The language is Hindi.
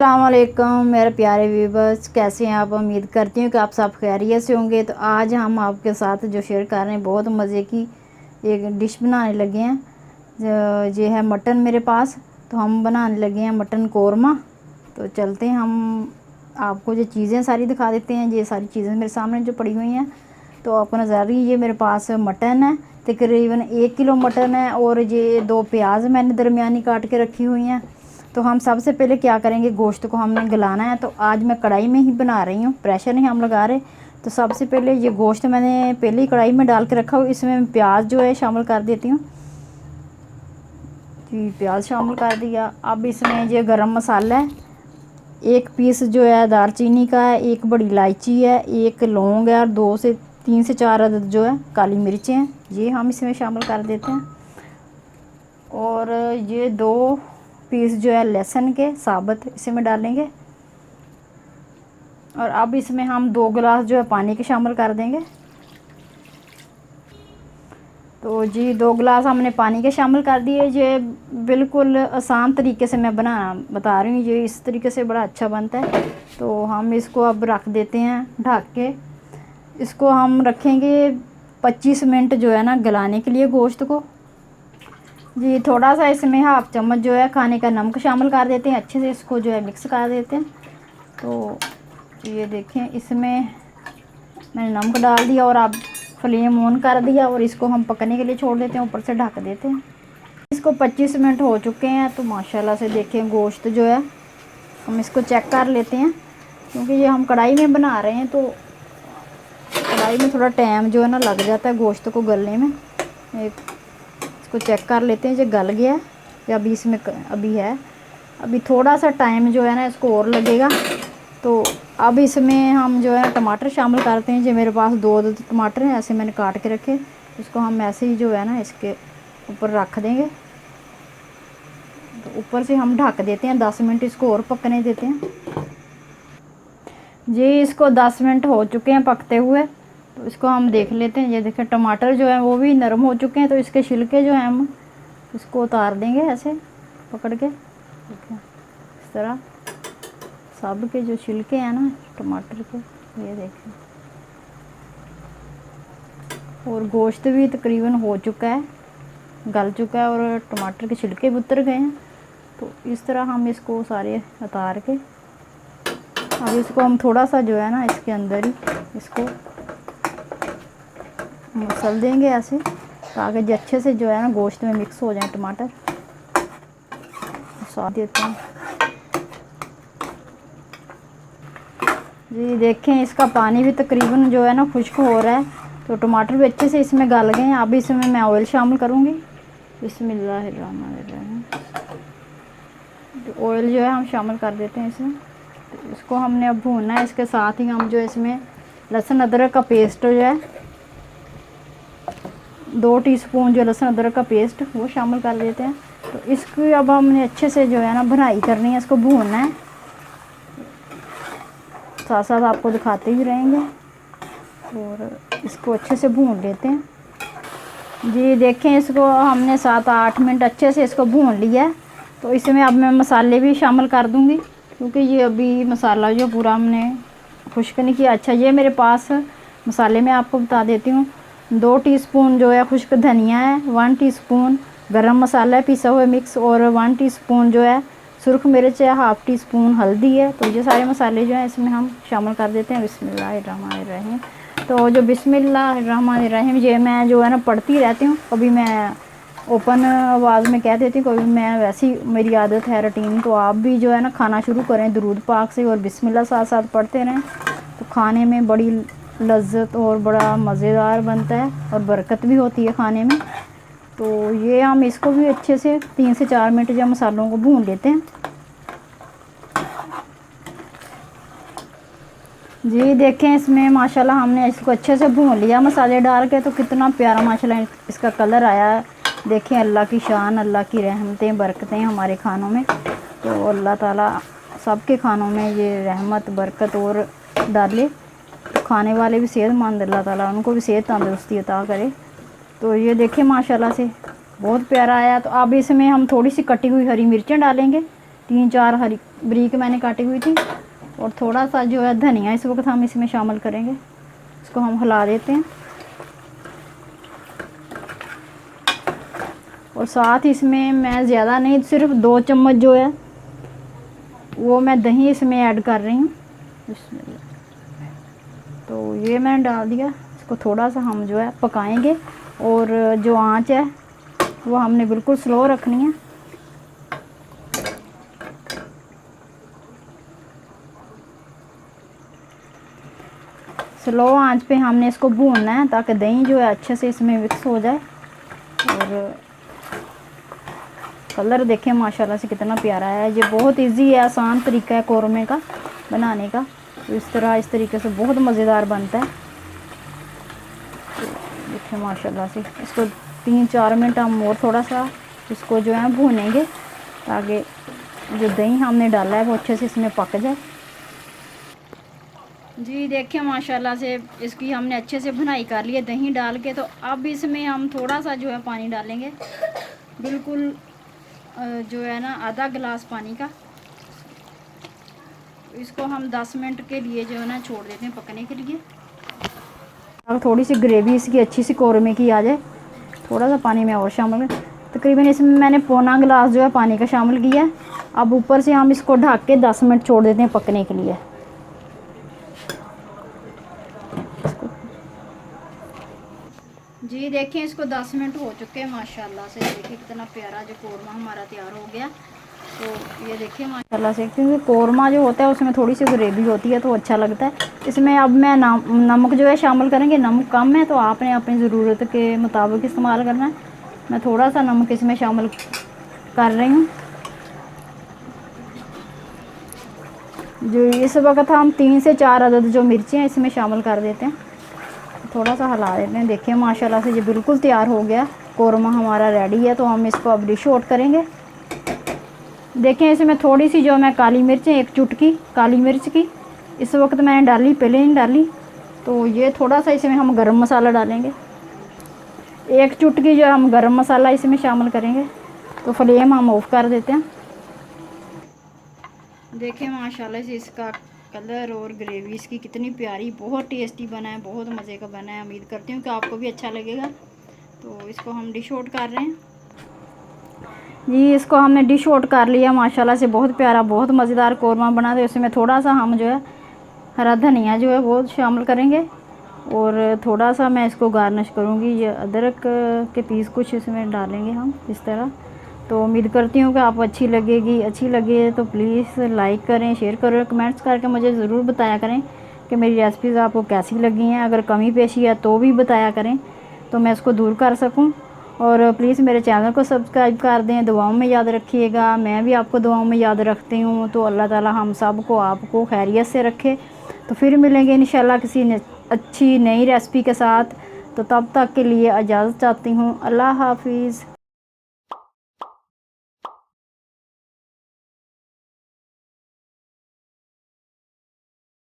अस्सलामुअलैकुम मेरे प्यारे व्यूवर्स, कैसे हैं आप। उम्मीद करती हूँ कि आप सब खैरियत से होंगे। तो आज हम आपके साथ जो शेयर कर रहे हैं, बहुत मज़े की एक डिश बनाने लगे हैं। जो है मटन मेरे पास, तो हम बनाने लगे हैं मटन कौरमा। तो चलते हैं, हम आपको जो चीज़ें सारी दिखा देते हैं। ये सारी चीज़ें मेरे सामने जो पड़ी हुई हैं, तो आपको नज़र आ रही है। ये मेरे पास मटन है, तकरीबन 1 किलो मटन है। और ये 2 प्याज मैंने दरमियानी काट के रखी हुई हैं। तो हम सबसे पहले क्या करेंगे, गोश्त को हमने गलाना है। तो आज मैं कढ़ाई में ही बना रही हूँ, प्रेशर नहीं हम लगा रहे। तो सबसे पहले ये गोश्त मैंने पहले ही कढ़ाई में डाल के रखा हुआ, इसमें मैं प्याज जो है शामिल कर देती हूँ। जी, प्याज शामिल कर दिया। अब इसमें ये गरम मसाला है, 1 पीस जो है दालचीनी का है, 1 बड़ी इलायची है, 1 लौंग है, और 2 से 3 से 4 अदद जो है काली मिर्चें हैं, ये हम इसमें शामिल कर देते हैं। और ये 2 पीस जो है लहसुन के साबुत इसमें डालेंगे। और अब इसमें हम 2 गिलास जो है पानी के शामिल कर देंगे। तो जी 2 गिलास हमने पानी के शामिल कर दिए। ये बिल्कुल आसान तरीके से मैं बता रही हूँ, ये इस तरीके से बड़ा अच्छा बनता है। तो हम इसको अब रख देते हैं ढक के। इसको हम रखेंगे 25 मिनट जो है ना गलाने के लिए गोश्त को। जी, थोड़ा सा इसमें 1/2 चम्मच जो है खाने का नमक शामिल कर देते हैं, अच्छे से इसको जो है मिक्स कर देते हैं। तो ये देखें, इसमें मैंने नमक डाल दिया और अब फ्लेम ऑन कर दिया, और इसको हम पकने के लिए छोड़ देते हैं, ऊपर से ढक देते हैं। इसको 25 मिनट हो चुके हैं। तो माशाल्लाह से देखें गोश्त जो है, हम इसको चेक कर लेते हैं, क्योंकि ये हम कढ़ाई में बना रहे हैं। तो कढ़ाई में थोड़ा टाइम जो है ना लग जाता है गोश्त को गलने में। इसको चेक कर लेते हैं, ये गल गया है या अभी इसमें अभी है। अभी थोड़ा सा टाइम जो है ना इसको और लगेगा। तो अब इसमें हम जो है टमाटर शामिल करते हैं। जो मेरे पास 2 टमाटर हैं, ऐसे मैंने काट के रखे। इसको हम ऐसे ही जो है ना इसके ऊपर रख देंगे। तो ऊपर से हम ढक देते हैं, 10 मिनट इसको और पकने देते हैं। जी, इसको 10 मिनट हो चुके हैं पकते हुए। तो इसको हम देख लेते हैं। ये देखें, टमाटर जो है वो भी नरम हो चुके हैं। तो इसके छिलके जो हैं हम इसको उतार देंगे ऐसे पकड़ के। देखें, इस तरह सब के जो छिलके हैं ना टमाटर के, ये देखें। और गोश्त भी तकरीबन हो चुका है, गल चुका है, और टमाटर के छिलके भी उतर गए हैं। तो इस तरह हम इसको सारे उतार के अब इसको हम थोड़ा सा जो है ना इसके अंदर ही इसको मसल देंगे ऐसे, ताकि जो अच्छे से जो है ना गोश्त में मिक्स हो जाए टमाटर। साथ देते हैं। जी देखें, इसका पानी भी तकरीबन जो है ना खुश्क हो रहा है। तो टमाटर भी अच्छे से इसमें गल गए हैं। अब इसमें मैं ऑयल शामिल करूँगी। बिस्मिल्लाहिर्रहमानिर्रहीम। तो ऑयल जो है हम शामिल कर देते हैं इसमें। तो इसको हमने अब भूनना है। इसके साथ ही हम जो इसमें लहसुन अदरक का पेस्ट जो है 2 टीस्पून जो लहसुन अदरक का पेस्ट वो शामिल कर देते हैं। तो इसकी अब हमने अच्छे से जो है ना भुनाई करनी है, इसको भूनना है। साथ साथ आपको दिखाते ही रहेंगे, और इसको अच्छे से भून लेते हैं। जी देखें, इसको हमने 7-8 मिनट अच्छे से इसको भून लिया है। तो इसमें अब मैं मसाले भी शामिल कर दूंगी, क्योंकि ये अभी मसाला जो पूरा हमने खुश्क नहीं किया। अच्छा, ये मेरे पास मसाले में आपको बता देती हूँ। 2 टीस्पून जो है खुश्क धनिया है, 1 टीस्पून गरम मसाला है पिसा हुआ मिक्स, और 1 टीस्पून जो है सुरख मिर्च है, 1/2 टीस्पून हल्दी है। तो ये सारे मसाले जो हैं इसमें हम शामिल कर देते हैं। बिस्मिल्लाहिर्रहमानिर्रहीम। तो जो बिस्मिल्लाहिर्रहमानिर्रहीम ये मैं जो है ना पढ़ती रहती हूँ, कभी मैं ओपन आवाज़ में कह देती हूँ, कभी मैं वैसी मेरी आदत है रूटीन। तो आप भी जो है ना खाना शुरू करें दुरूद पाक से, और बिस्मिल्लाह साथ साथ पढ़ते रहें। तो खाने में बड़ी लज्जत और बड़ा मज़ेदार बनता है, और बरकत भी होती है खाने में। तो ये हम इसको भी अच्छे से 3 से 4 मिनट जब मसालों को भून लेते हैं। जी देखें, इसमें माशाल्लाह हमने इसको अच्छे से भून लिया मसाले डाल के। तो कितना प्यारा माशाल्लाह इसका कलर आया है। देखें, अल्लाह की शान, अल्लाह की रहमतें बरकतें हमारे खानों में। तो अल्लाह ताला सबके खानों में ये रहमत बरकत और डाले। तो खाने वाले भी सेहतमंद, अल्लाह ताला उनको भी सेहत तंदुरुस्ती अता करे। तो ये देखिए माशाल्लाह से बहुत प्यारा आया। तो अब इसमें हम थोड़ी सी कटी हुई हरी मिर्चें डालेंगे। 3-4 हरी बारीक मैंने काटी हुई थी, और थोड़ा सा जो है धनिया इस वक्त हम इसमें शामिल करेंगे। इसको हम हिला देते हैं, और साथ इसमें मैं ज़्यादा नहीं, सिर्फ 2 चम्मच जो है वो मैं दही इसमें ऐड कर रही हूँ। तो ये मैंने डाल दिया। इसको थोड़ा सा हम जो है पकाएंगे, और जो आंच है वो हमने बिल्कुल स्लो रखनी है। स्लो आंच पे हमने इसको भूनना है ताकि दही जो है अच्छे से इसमें मिक्स हो जाए। और कलर देखें माशाल्लाह से कितना प्यारा है। ये बहुत इजी है, आसान तरीका है कौरमे का बनाने का। तो इस तरीके से बहुत मज़ेदार बनता है। देखें माशाल्लाह से इसको 3-4 मिनट हम और थोड़ा सा इसको जो है भूनेंगे, ताकि जो दही हमने डाला है वो अच्छे से इसमें पक जाए। जी देखिए माशाल्लाह से इसकी हमने अच्छे से भुनाई कर ली है दही डाल के। तो अब इसमें हम थोड़ा सा जो है पानी डालेंगे, बिल्कुल जो है ना आधा गिलास पानी का। इसको हम 10 मिनट के लिए जो है ना छोड़ देते हैं पकने के लिए। अब थोड़ी सी ग्रेवी इसकी अच्छी सी कौरमे की आ जाए, थोड़ा सा पानी में और शामिल, तकरीबन इसमें मैंने पौना गिलास जो है पानी का शामिल किया है। अब ऊपर से हम इसको ढक के 10 मिनट छोड़ देते हैं पकने के लिए। जी देखिए इसको 10 मिनट हो चुके हैं माशाल्लाह से। देखिए कितना प्यारा जो कौरमा हमारा तैयार हो गया। तो ये देखिए माशाल्लाह से, क्योंकि कौरमा जो होता है उसमें थोड़ी सी ग्रेवी होती है तो अच्छा लगता है। इसमें अब मैं नमक जो है शामिल करेंगे। नमक कम है तो आपने अपनी ज़रूरत के मुताबिक इस्तेमाल करना है। मैं थोड़ा सा नमक इसमें शामिल कर रही हूँ। जो इस वक्त हम 3 से 4 अदद जो मिर्चें हैं इसमें शामिल कर देते हैं। थोड़ा सा हिला देते हैं। देखिए माशाल्लाह से ये बिल्कुल तैयार हो गया, कौरमा हमारा रेडी है। तो हम इसको अब डिश आउट करेंगे। देखें इसमें थोड़ी सी जो मैं काली मिर्च है, 1 चुटकी काली मिर्च की इस वक्त मैंने डाली, पहले नहीं डाली। तो ये थोड़ा सा इसमें हम गरम मसाला डालेंगे, 1 चुटकी जो हम गरम मसाला इसमें शामिल करेंगे। तो फ्लेम हम ऑफ कर देते हैं। देखें माशाल्लाह से इसका कलर और ग्रेवी इसकी कितनी प्यारी, बहुत टेस्टी बना है, बहुत मज़े का बना है। उम्मीद करती हूँ कि आपको भी अच्छा लगेगा। तो इसको हम डिश आउट कर रहे हैं। जी इसको हमने डिश आउट कर लिया माशाल्लाह से। बहुत प्यारा, बहुत मज़ेदार कौरमा बना दे। उसमें थोड़ा सा हम जो है हरा धनिया जो है वो शामिल करेंगे, और थोड़ा सा मैं इसको गार्निश करूँगी। ये अदरक के पीस कुछ इसमें डालेंगे हम इस तरह। तो उम्मीद करती हूँ कि आपको अच्छी लगेगी। अच्छी लगे तो प्लीज़ लाइक करें, शेयर करें, कमेंट्स करके मुझे ज़रूर बताया करें कि मेरी रेसिपीज़ आपको कैसी लगी हैं। अगर कमी पेशी है तो भी बताया करें तो मैं इसको दूर कर सकूँ। और प्लीज़ मेरे चैनल को सब्सक्राइब कर दें। दुआओं में याद रखिएगा, मैं भी आपको दुआओं में याद रखती हूँ। तो अल्लाह ताला हम सब को आपको खैरियत से रखे। तो फिर मिलेंगे इंशाल्लाह किसी अच्छी नई रेसिपी के साथ। तो तब तक के लिए इजाज़त चाहती हूँ। अल्लाह हाफिज़।